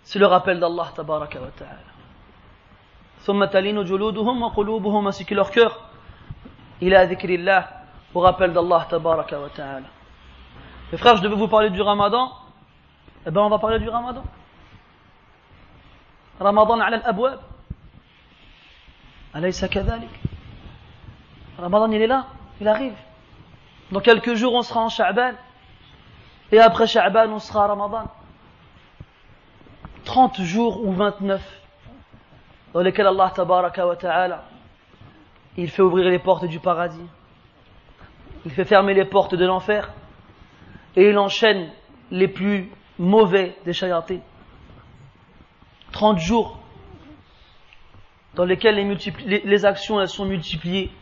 c'est le rappel d'Allah tabaraka wa ta'ala. ثم تلين جلودهم وقلوبهم, ainsi que leur cœur, إلى ذكر الله, au rappel d'Allah tabaraka wa ta'ala. Mes frères, je devais vous parler du Ramadan. Eh bien, on va parler du Ramadan. Ramadan على الأبواب. أليس كذلك؟ Ramadan, il est là, il arrive. Dans quelques jours, on sera en Sha'ban. Et après Sha'ban, on sera à Ramadan. 30 jours ou 29, dans lesquels Allah tabaraka wa ta'ala, il fait ouvrir les portes du paradis. Il fait fermer les portes de l'enfer. Et il enchaîne les plus mauvais des shayatés. 30 jours dans lesquels les actions elles sont multipliées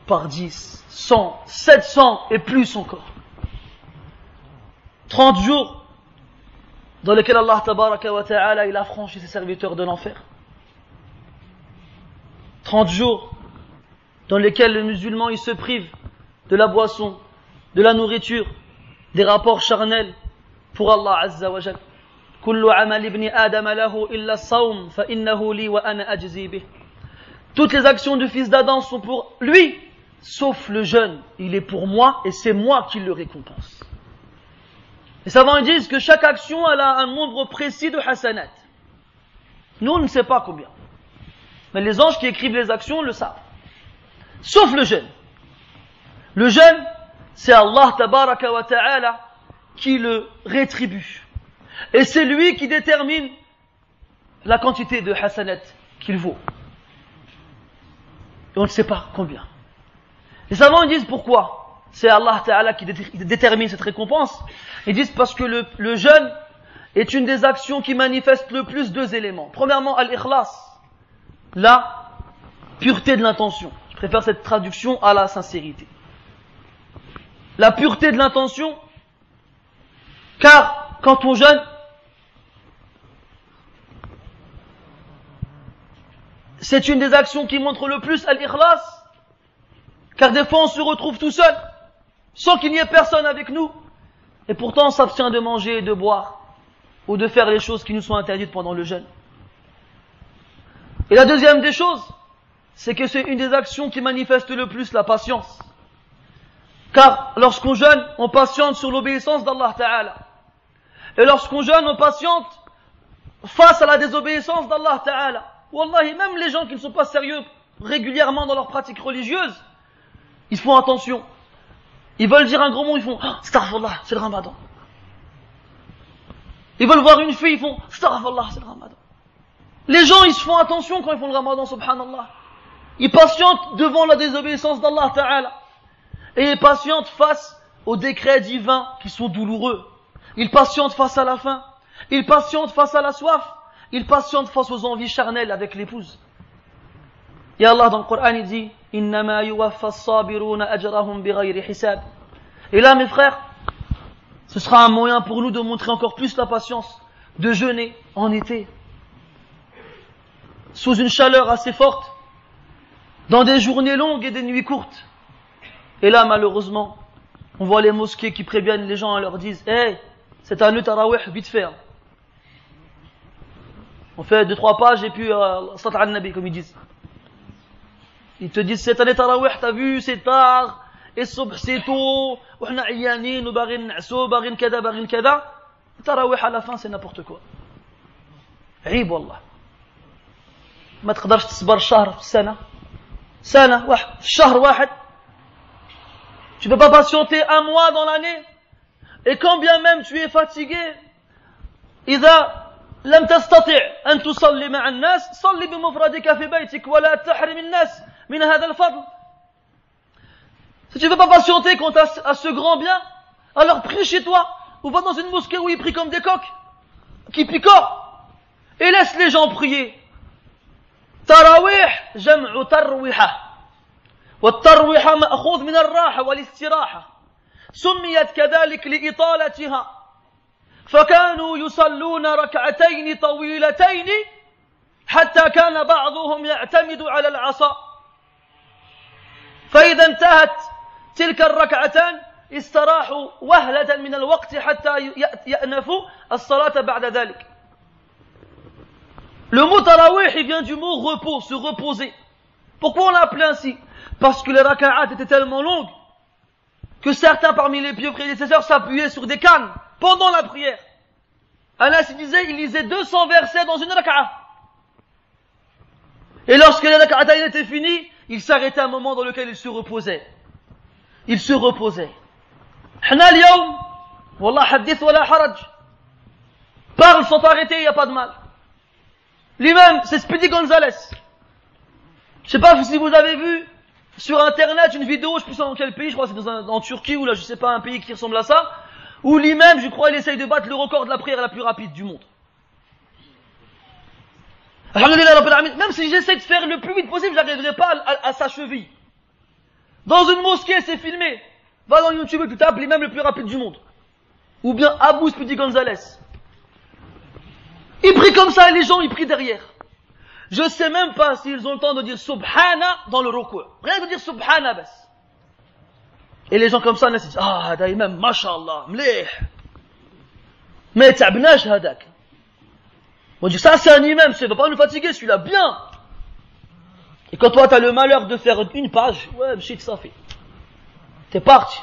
par 10, 100, 700 et plus encore. 30 jours dans lesquels Allah tabaraka wa ta'ala il affranchit ses serviteurs de l'enfer. 30 jours dans lesquels le musulman il se prive de la boisson, de la nourriture, des rapports charnels pour Allah azza wa jal. Kullu amal ibn Adam lahu illa as-sawm fa innahu li wa ana ajzi bih. Toutes les actions du fils d'Adam sont pour lui, sauf le jeûne. Il est pour moi et c'est moi qui le récompense. Les savants disent que chaque action elle a un nombre précis de hasanat. Nous on ne sait pas combien. Mais les anges qui écrivent les actions le savent. Sauf le jeûne. Le jeûne, c'est Allah tabaraka wa ta'ala qui le rétribue. Et c'est lui qui détermine la quantité de hasanat qu'il vaut. Et on ne sait pas combien. Les savants disent pourquoi. C'est Allah Ta'ala qui détermine cette récompense. Ils disent parce que le jeûne est une des actions qui manifeste le plus deux éléments. Premièrement, al-ikhlas, la pureté de l'intention. Je préfère cette traduction à la sincérité. La pureté de l'intention, car quand on jeûne, c'est une des actions qui montre le plus al-ikhlas, car des fois on se retrouve tout seul, sans qu'il n'y ait personne avec nous, et pourtant on s'abstient de manger et de boire, ou de faire les choses qui nous sont interdites pendant le jeûne. Et la deuxième des choses, c'est que c'est une des actions qui manifeste le plus la patience. Car lorsqu'on jeûne, on patiente sur l'obéissance d'Allah Ta'ala. Et lorsqu'on jeûne, on patiente face à la désobéissance d'Allah Ta'ala. Wallahi, même les gens qui ne sont pas sérieux régulièrement dans leurs pratiques religieuses, ils font attention. Ils veulent dire un gros mot, ils font Astaghfirullah, c'est le Ramadan. Ils veulent voir une fille, ils font Astaghfirullah, c'est le Ramadan. Les gens, ils se font attention quand ils font le Ramadan, subhanallah. Ils patientent devant la désobéissance d'Allah Ta'ala. Et ils patientent face aux décrets divins qui sont douloureux. Ils patientent face à la faim. Ils patientent face à la soif. Ils patientent face aux envies charnelles avec l'épouse. Et Allah dans le Coran il dit Innama yuwaffa as-sabiruna ajrahum bighayri hisab. Et là mes frères, ce sera un moyen pour nous de montrer encore plus la patience, de jeûner en été, sous une chaleur assez forte, dans des journées longues et des nuits courtes. Et là malheureusement, on voit les mosquées qui préviennent les gens et leur disent Hey, c'est un tarawih vite fait. On fait 2-3 pages et puis Salat al-Nabi comme ils disent. Ils te disent cette année tarawih, t'as vu, c'est tard, et subh c'est tôt, on a iyanin, ou barin na'so, barin kada, barin kada. Tarawih à la fin c'est n'importe quoi. عيب والله. ما تقدرش تصبر شهر في السنة. سنة واحد في الشهر واحد. Tu peux pas patienter un mois dans l'année. Et quand bien même tu es fatigué, إذا لم تستطع أن تصلي مع الناس صلي بمفردك في بيتك ولا تحرم الناس من هذا الفضل. Si tu ne veux pas patienter quant à ce grand bien, alors prie chez toi ou va dans une mosquée où ils prient comme des coqs qui picorent et laisse les gens prier. تراويح جمع ترويحة والترويحة مأخوذ من الراحة والاستراحة سميت كذلك لإطالتها فكانوا يصلون ركعتين طويلتين حتى كان بعضهم يعتمد على العصا فإذا انتهت تلك الركعتان استراحوا وهلة من الوقت حتى يأنفوا الصلاة بعد ذلك. Le mot tarawih, il vient du mot repos, se reposer. Pourquoi on l'a appelé ainsi? Parce que les raka'at étaient tellement longues que certains parmi les pieux prédécesseurs s'appuyaient sur des cannes pendant la prière. Anas il lisait 200 versets dans une raka'a. Et lorsque les raka'at étaient finis, il s'arrêtait un moment dans lequel il se reposait. Il se reposait. Hna al-yawm, wallah hadith wala haraj. Parle sans t'arrêter, il n'y a pas de mal. L'imam, c'est Speedy Gonzalez. Je sais pas si vous avez vu sur internet une vidéo, je sais plus dans quel pays, je crois que c'est en Turquie ou là, je sais pas, un pays qui ressemble à ça, où l'imam, je crois, il essaye de battre le record de la prière la plus rapide du monde. Alhamdulillah Rabbil Alamin, même si j'essaie de faire le plus vite possible, j'arriverai pas à sa cheville. Dans une mosquée, c'est filmé. Va dans YouTube et tu tapes l'imam le plus rapide du monde. Ou bien Abu Speedy Gonzalez. Il prie comme ça et les gens, ils prient derrière. Je sais même pas s'ils ont le temps de dire Subhana dans le ruku'. Rien de dire Subhana bas. Et les gens comme ça, ils disent, ah, hada imam, mashallah, mlih. Mais ta'bnash hadak. On dit, ça c'est un imam, ça va pas nous fatiguer, celui-là, bien. Et quand toi t'as le malheur de faire une page, ouais, mchit, ça fait. T'es parti.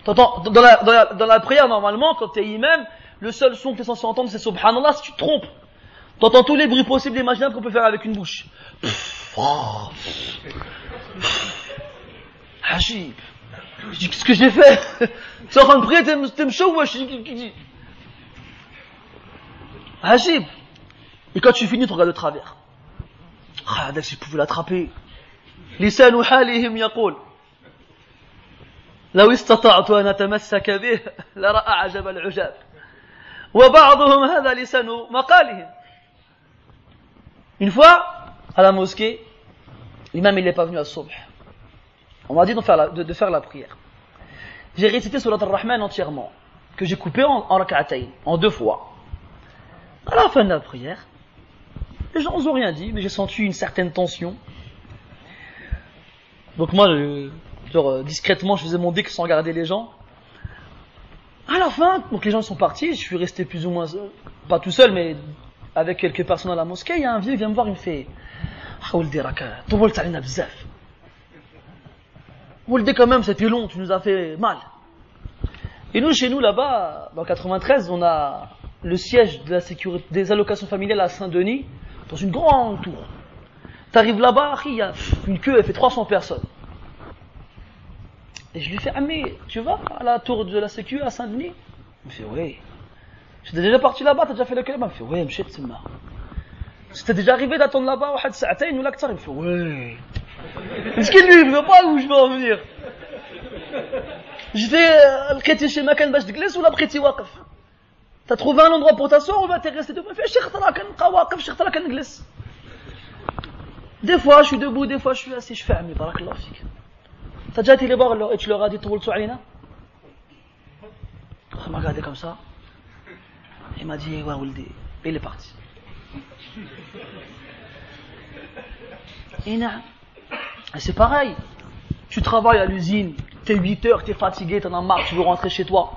T'entends, dans la prière, normalement, quand t'es imam, le seul son que t'es censé entendre, c'est Subhanallah, si tu te trompes. T'entends tous les bruits possibles et imaginables qu'on peut faire avec une bouche. Hachib. Je dis, qu'est-ce que j'ai fait? Tu es en train de prier, t'es chaud, wesh. Hachib. Et quand tu finis, tu regardes de travers. Ah, dès que je pouvais l'attraper. لسان حالهم يقول لو استطعت أن أتمسك به لرأى عجب العجاب وبعضهم هذا لسان مقالهم. Une fois, à la mosquée, l'imam il n'est pas venu à Subh. On m'a dit de faire la prière. J'ai récité Surat al-Rahman entièrement, que j'ai coupé en rak'atayn, en 2 fois. À la fin de la prière, les gens n'ont rien dit, mais j'ai senti une certaine tension. Donc moi, discrètement, je faisais mon dick sans regarder les gens. À la fin, donc les gens sont partis, je suis resté plus ou moins, pas tout seul, mais avec quelques personnes à la mosquée. Il y a un vieux qui vient me voir, il me fait Wolde quand même, c'était long, tu nous as fait mal. Et nous, chez nous, là-bas, dans 93, on a le siège de la sécurité, des allocations familiales à Saint-Denis, dans une grande tour. T'arrives là-bas, il y a une queue, elle fait 300 personnes. Et je lui fais, ah mais, tu vas à la tour de la sécu à Saint-Denis? Il me fait, oui. J'étais déjà parti là-bas, t'as déjà fait le calme? Il me fait, oui, m'chit, c'est marrant. C'était déjà arrivé d'attendre là-bas, واحد ساعتين ولا أكثر? Il me fait, oui. Est-ce qu'il lui, il ne veut pas où je vais en venir? Je fais, لقيتي شي مكان باش تجلس ولا بقيتي واقف؟ T'as trouvé un endroit pour t'asseoir ou t'es resté debout? Il fait, شيخ ترى كنبقى واقف, شيخ ترى كنجلس. Des fois je suis debout, des fois je suis assis, je fais, ami, barakallahu fik. T'as déjà été les voir et tu leur as dit, طولتوا علينا? Il m'a regardé comme ça. Il m'a dit, ouais, Woldi. Et il est parti. Et c'est pareil. Tu travailles à l'usine, t'es 8 heures, t'es fatigué, t'en as marre, tu veux rentrer chez toi.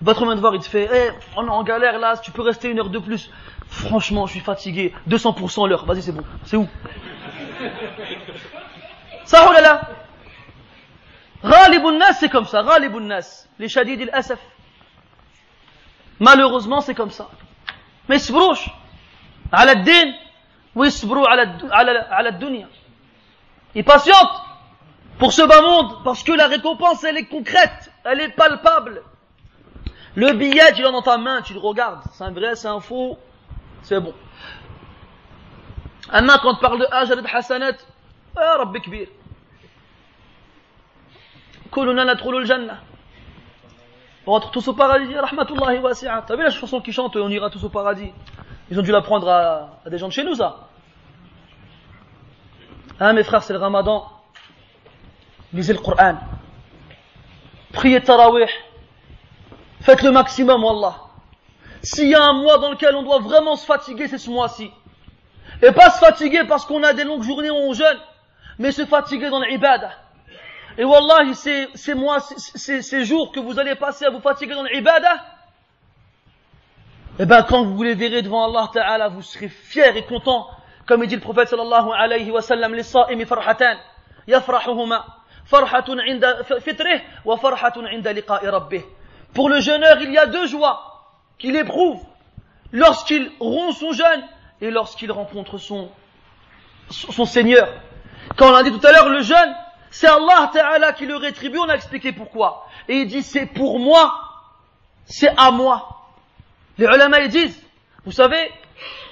Votre main de voir, il te fait, hey, on est en galère là, tu peux rester 1 heure de plus. Franchement, je suis fatigué. 200% l'heure. Vas-y, c'est bon. C'est où? Ça, oh là là. Ghalibun nas, c'est comme ça. Ghalibun nas. Les shadid al-asaf. Malheureusement, c'est comme ça. Mais يصبروش على الدين ويصبروا على الدنيا. Ils patientent pour ce bas monde parce que la récompense, elle est concrète, elle est palpable. Le billet, tu l'as dans ta main, tu le regardes. C'est un vrai, c'est un faux, c'est bon. Amma, quand on parle de Ajad Hassanat, ah, Rabbi Kbir. Kuluna nadkhulu al-jannah. On rentre tous au paradis, rahmatullahi wasi'a. T'as vu la chanson qui chante, on ira tous au paradis? Ils ont dû l'apprendre à des gens de chez nous, ça. Hein, mes frères, c'est le ramadan. Lisez le Coran. Priez tarawih. Faites le maximum, wallah. S'il y a un mois dans lequel on doit vraiment se fatiguer, c'est ce mois-ci. Et pas se fatiguer parce qu'on a des longues journées où on jeûne, mais se fatiguer dans l'ibadah. Et wallahi, ces jours que vous allez passer à vous fatiguer dans l'ibadah, eh ben quand vous les verrez devant Allah Ta'ala, vous serez fiers et contents. Comme il dit le prophète sallallahu alayhi wa sallam, les sa'imi farhatan, yafrahuhuma, farhatun inda fitrih, wa farhatun inda liqa'i rabbih. Pour le jeûneur, il y a deux joies qu'il éprouve lorsqu'il rompt son jeûne et lorsqu'il rencontre son Seigneur. Quand on l'a dit tout à l'heure, le jeûne, c'est Allah Ta'ala qui le rétribue, on a expliqué pourquoi. Et il dit, c'est pour moi, c'est à moi. Les ulama ils disent, vous savez,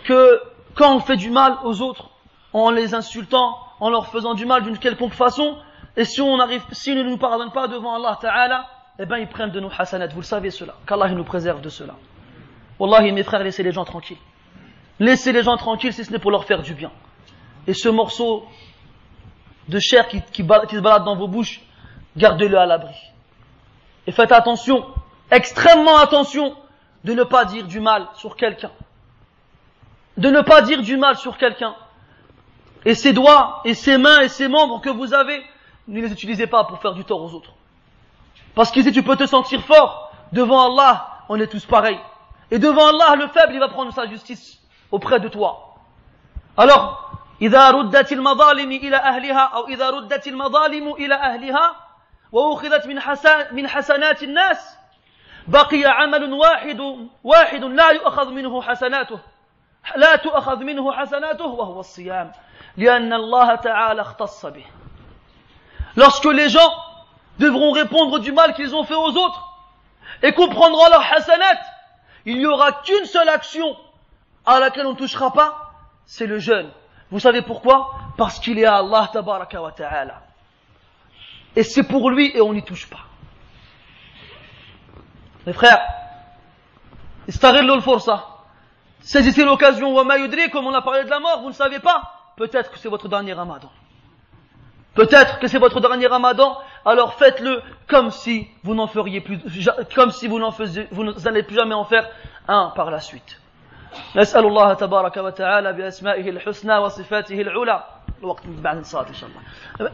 que quand on fait du mal aux autres, en les insultant, en leur faisant du mal d'une quelconque façon, et s'ils ne nous pardonnent pas devant Allah Ta'ala, eh ben ils prennent de nos hasanat, vous le savez cela, qu'Allah nous préserve de cela. Wallahi mes frères, laissez les gens tranquilles. Laissez les gens tranquilles si ce n'est pour leur faire du bien. Et ce morceau de chair qui se balade dans vos bouches, gardez-le à l'abri. Et faites attention, extrêmement attention, de ne pas dire du mal sur quelqu'un. De ne pas dire du mal sur quelqu'un. Et ses doigts, et ses mains, et ses membres que vous avez, ne les utilisez pas pour faire du tort aux autres. Parce qu'ici tu peux te sentir fort, devant Allah, on est tous pareils. Et devant Allah, le faible, il va prendre sa justice auprès de toi. Alors, إذا ردت المظالم إلى أهلها أو إذا ردت المظالم إلى أهلها وأخذت من حسنات الناس بقي عمل واحد لا يؤخذ منه حسناته وهو الصيام لأن الله تعالى اختص به. Lorsque les gens devront répondre du mal qu'ils ont fait aux autres et qu'on prendra leur hasanat, il n'y aura qu'une seule action à laquelle on ne touchera pas, c'est le jeûne. Vous savez pourquoi? Parce qu'il est à Allah tabaraka wa ta'ala. Et c'est pour lui et on n'y touche pas. Mes frères, istaghilu al-fursa. Saisissez l'occasion, wa ma yudri, comme on a parlé de la mort, vous ne savez pas. Peut-être que c'est votre dernier ramadan. Peut-être que c'est votre dernier ramadan, alors faites-le comme si vous n'en feriez plus, comme si vous n'allez plus jamais en faire un par la suite. نسأل الله تبارك وتعالى بأسمائه الحسنى وصفاته العلى الوقت بعد الصلاة إن شاء الله